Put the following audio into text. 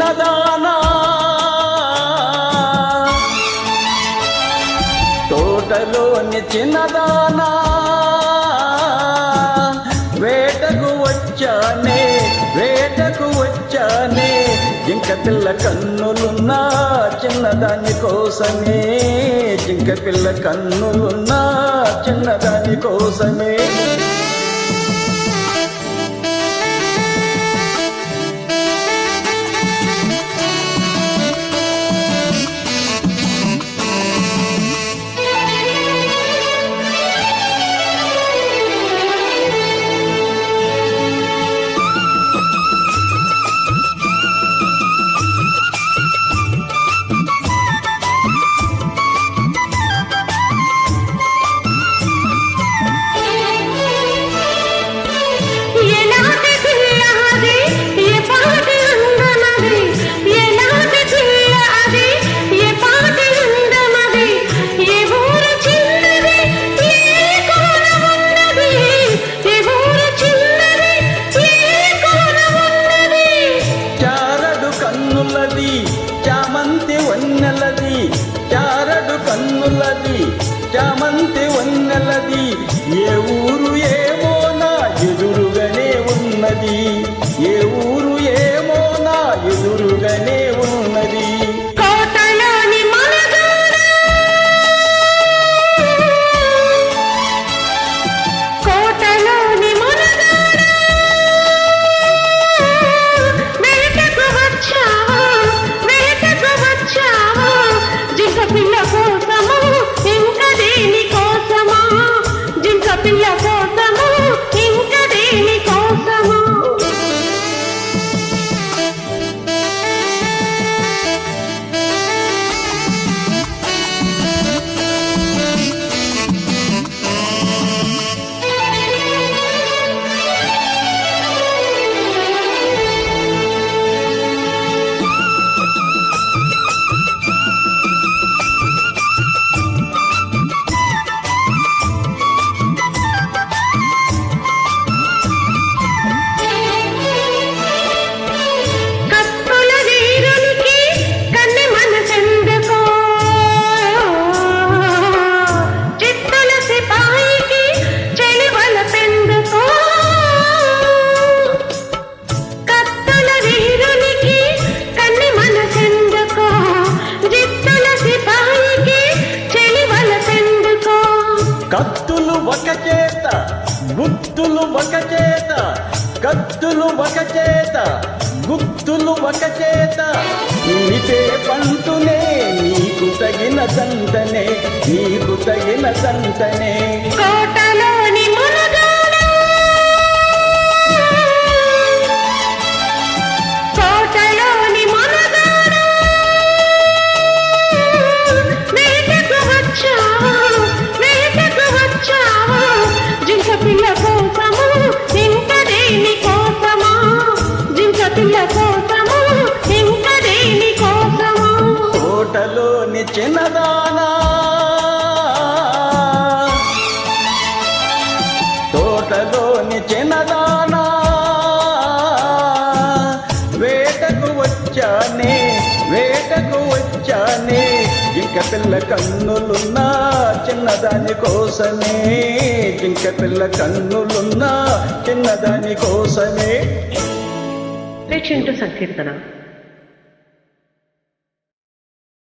చిన్నదానా తోటలోని చిన్నదానా వేటకు వచ్చానే జింక పిల్ల కన్నులున్నా చిన్నదాని కోసమే జింక పిల్ల కన్నులున్నా చిన్నదాని కోసమే చామంతి వన్నెలది చారడు కన్నులది చామంతి వన్నెలది ఏ ఊరు ఏమో నా ఎదురుగానే ఉన్నది ఏ ఊరు ఏమో నా ఎదురుగానే ఉన్నది కత్తులు ఒక చేత గుత్తులు ఒక చేత కత్తులు ఒక చేత గుత్తులు ఒక చేత నీతే పంటునే నీకు తగిన సంతనే నీకు తగిన సంతనే కోటలోని తోటలోని చిన్నదానా తోటలోని చిన్నదానా వేటకు వచ్చానే జింక పిల్ల కన్నులున్నా చిన్నదాని కోసమే జింక పిల్ల కన్నులున్నా చిన్నదాని కోసమే సంకీర్తన